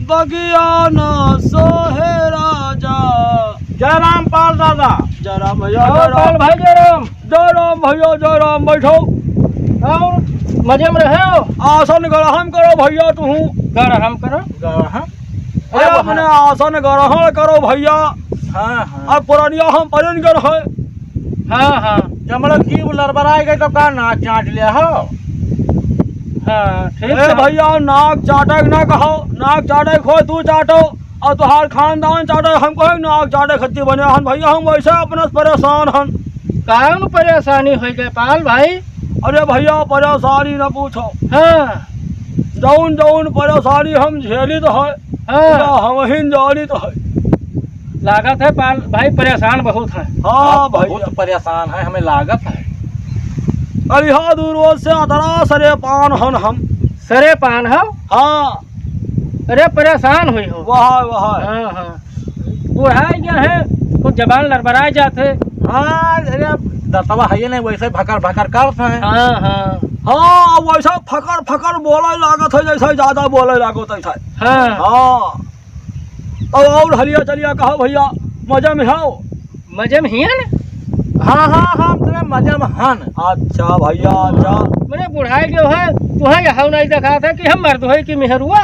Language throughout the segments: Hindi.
बगिया न सोहे राजा। जय राम पाल दादा। जय राम भैया। पाल भाई जय राम। जय राम भैया जय राम। बैठो और मजे में रहे हो? आसन ग्रहण करो भैया। तू ग्रहण करो। ग्रहण अरे अपने आसन ग्रहण करो भैया। हाँ हाँ। अब पुरानिया हम परिणगर है। हाँ हाँ। जमल की लड़बड़ाई गई तो का नाक चाट लिया हो। हाँ ठीक है भैया। नाक चाटे ना कहो, नाक चाटे खो तू चाटो और तुहार खानदान चाटे हमको नाक चाटे खत्ती बने हन भैया। हम वैसे अपने परेशान हन। कौन परेशानी हो गई पाल भाई? अरे भैया परेशानी न पूछो। हाँ। जौन जौन परेशानी हम झेली तो है। हाँ। हम ही जानी तो है। लागत है पाल भाई परेशान बहुत है। हाँ भाई बहुत परेशान है, हमें लागत है। अलिहा दूर से अतरा सरे पान हन हम। सरे पान हो? हाँ। अरे परेशान हुई हो? वह हाँ हाँ। बुढ़ाई क्या है, कुछ जबान लड़बड़ाए जाते। हाँ अरे दतवा है नहीं, वैसे भकर भकर करते हैं। हाँ हाँ हाँ। वैसा फकर फकर बोले लागत है, जैसे ज्यादा बोले लागत है। हाँ हाँ। तो और हलिया चलिया कहो भैया मजे में हो? मजे में ही है ना? हाँ हाँ हाँ तेरे मजे में हन। अच्छा भैया अच्छा। मैंने बुढ़ाई जो है तुहे यहाँ नहीं देखा था कि हम मर्द हो कि मेहरुआ।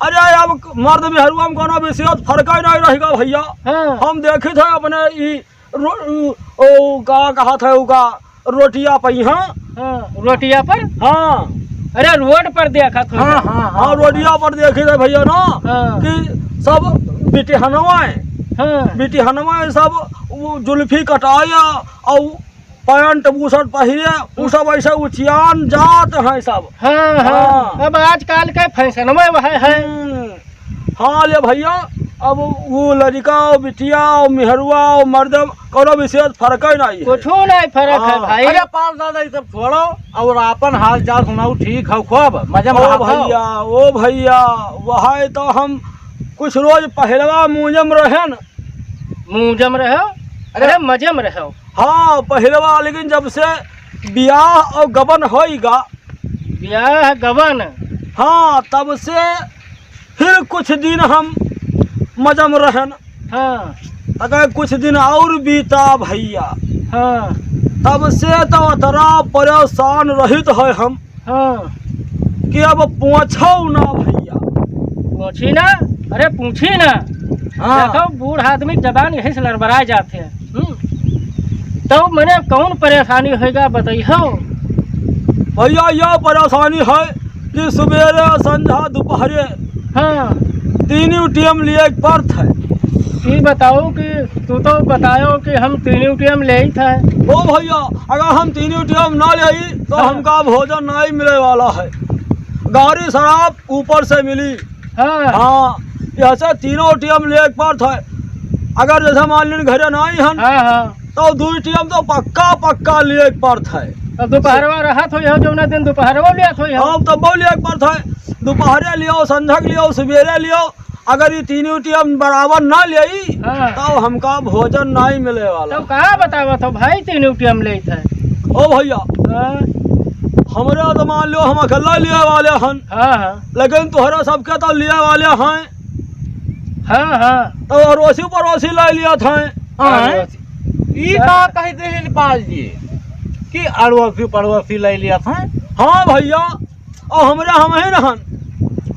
अरे अब मर्द मेहरुआ में कोनो विशेष फर्क ही नहीं रहेगा भैया। हाँ। हम देखे थे अपने कहा था उका रोटिया पई। हाँ रोटिया पर। हाँ। अरे रोड पर देखा था। हाँ हाँ हाँ रोटिया पर देखे थे भैया ना। हाँ। कि सब बिटिहनवाए। हाँ। बिटिहनवाए सब जुल्फी कटाया और पैंट बूशर्ट पहिरे वो सब ऐसे उचियान जात हैं सब। हाँ हाँ। अब आजकल के फैशन में वह है। हाँ ले भैया। अब वो लड़का और बिटिया और मेहरुआ और मर्द कोनो विशेष फर्क ही नहीं है। कुछ नहीं फर्क है भाई। अरे पाल दादा ये सब छोड़ो और अपन हाल चाल सुनाओ। ठीक है खूब मजा में भैया। ओ भैया वह तो हम कुछ रोज पहलवा मूंजम रहे न। मूंजम रहो? अरे मजे में रहो। हाँ पहलवा, लेकिन जब से ब्याह और गबन होएगा। ब्याह गबन? हाँ तब से फिर कुछ दिन हम मजम रहन। हाँ। अगर कुछ दिन और बीता भैया। हाँ। तब से तो इतना परेशान रहित है हम। हाँ। कि अब पूछो ना भैया। पूछी ना? अरे पूछी ना। हाँ। देखो बूढ़ आदमी जबान यही से लड़बड़ाए जाते हैं। तो मैंने कौन परेशानी होगा बताइए भैया। यह परेशानी है कि सवेरे संध्या दोपहरे हाँ 3 टाइम लिए पर्थ है। ये बताओ कि तू तो बताओ कि हम 3 टाइम ले ही था। ओ भैया अगर हम 3 टाइम ना ले तो हाँ। हमका भोजन नहीं मिले वाला है। गाड़ी शराब ऊपर से मिली। हाँ। हाँ ऐसे 3 टाइम ले पर्थ है। अगर जैसे मान लीजिए घरे नहीं हम। हाँ हाँ। तो 2 टाइम तो पक्का पक्का लिए पर्थ है। अब दोपहरवा रहा तो यह जो ना दिन दोपहरवा लिया तो यह। हाँ तब लिए पर्थ है। दोपहरे लियो, संझक लियो, सवेरे लियो। अगर ये 3 टाइम बराबर ना ले हाँ। तो हमका भोजन नहीं मिले वाला। तो कहा बतावा तो भाई 3 टाइम ले था। ओ भैया हाँ हमारे तो मान लो हम अकेला लिए वाले हन। हाँ। लेकिन तुहरा सबके तो लिए वाले हैं। हाँ हाँ। तो अड़ोसी पड़ोसी ले लिया था। ये का कहते हैं नेपाल जी कि अड़ोसी पड़ोसी ले लिया था। हाँ भैया और हमारे हम ही रहन।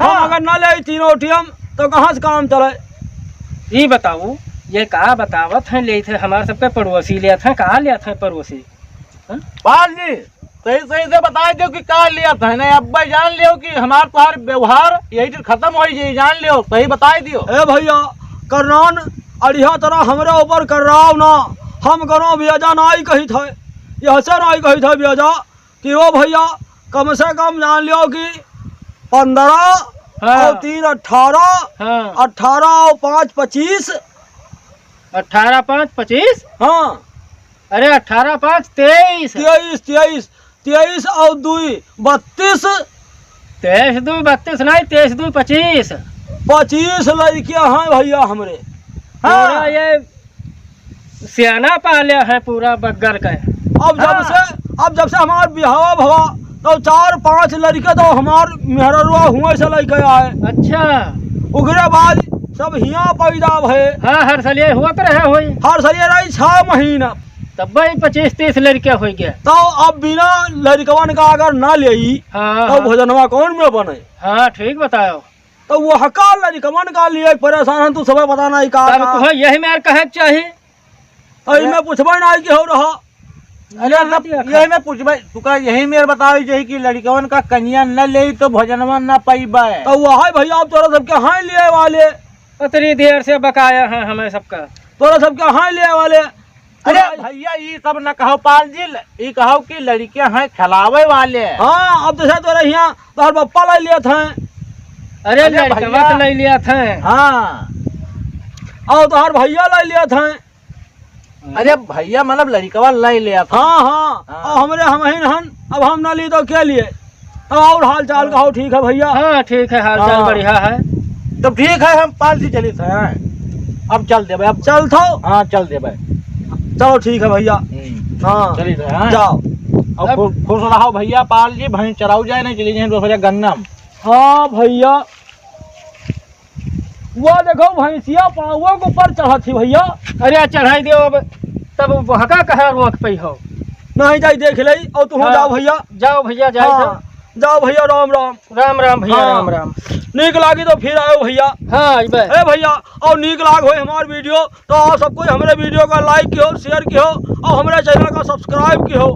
हाँ। हम अगर ना ले 3 टाइम तो कहाँ से काम चले। ये बताओ ये कहा बतावत है ले थे हमारे सबके पड़ोसी लिया था। कहाँ लिया था पड़ोसी? पाल जी सही सही से बता दो कि का लिया था। नहीं अब भाई जान लियो कि हमार तुम्हार व्यवहार यही चीज खत्म हो जाए। जान लियो सही बता दियो। ए भैया करनान अड़िया तरह हमारे ऊपर कर रहा ना। हम करो ब्याजा नहीं कही थे। यह से नहीं कही थे ब्याजा कि वो भैया कम से कम जान लियो कि 15 हाँ। और 3 18। हाँ। 18 और 5 25। 18 5 25। हाँ। अरे 18 5 23। 23 और 2 32। 23 2 32 नहीं 23 2 25। 25 लड़कियां हैं भैया हमरे। पूरा ये सियाना पालिया है पूरा बग्गर का। अब जब से हमार बिहावा भवा तो 4 5 लड़के तो हमार मेहरवा हुए से लड़के आए। अच्छा। उगरे बाद सब हिया पैदा भय। हाँ हर साल ये हुआ तो रहे होई। हर सरिया रही 6 महीना। तब भाई 25-30 लड़कियां हो गया। तो अब बिना लड़कवन का अगर ना ले हाँ तो भोजनवा कौन में बने? हाँ ठीक बताओ। तो वो हका लड़कवन का लिए परेशान है, तू सब पता नहीं का तब तो यही मेरे कहे चाहिए। में पूछबे नहीं कि हो रहा। अरे तब यही मैं पूछबे तुका यही मेरे बतावे चाहिए कि लड़कवन का कन्या न ले तो भोजनवा न पाइबे। तो वो है भैया अब तोरा सबके हाँ लिए वाले। उतनी देर से बकाया है हमें सबका। तोरा सबके हाँ लिए वाले। अरे भैया ये सब न कहो पाल जी, ये कहो कि लड़कियां हैं खिलावे वाले। हाँ अब जैसे तोरे यहाँ तोहर पप्पा ले लिए थे। अरे अरे लड़कवा भैया। तो ले लिया था। हाँ और तोहर भैया ले लिए थे। अरे भैया मतलब लड़कवा ले लिया था। हाँ हाँ, हाँ। और हमरे हम ही हन, अब हम ना ली तो क्या लिए? तो और हाल चाल कहो ठीक है भैया? हाँ ठीक है, हाल चाल हाँ। बढ़िया है। तब ठीक है हम पाल जी चली थे। अब चल देबे अब। चल थो। हाँ चल देबे। चलो ठीक है भैया। हाँ चली थे। हाँ। जाओ। अब खुश रहो भैया पाल जी, भैंस चराऊ जाए नहीं चली जाए दूसरे गन्ना में। हाँ भैया वो देखो भैंसिया पाहुआ के ऊपर चढ़ा थी भैया। अरे चढ़ाई दियो अब। तब हका कहे रोक पे हो। नहीं जाई देख ले और तुम हाँ। जाओ भैया। जाओ भैया जाए हाँ, जाओ भैया राम राम। राम राम भैया हाँ। राम राम। नीक लागी तो फिर आओ भैया। हाँ अबे। ए भैया और नीक लाग हो हमार वीडियो तो आप सब कोई हमारे वीडियो का लाइक कियो, शेयर कियो और हमारे चैनल का सब्सक्राइब कियो।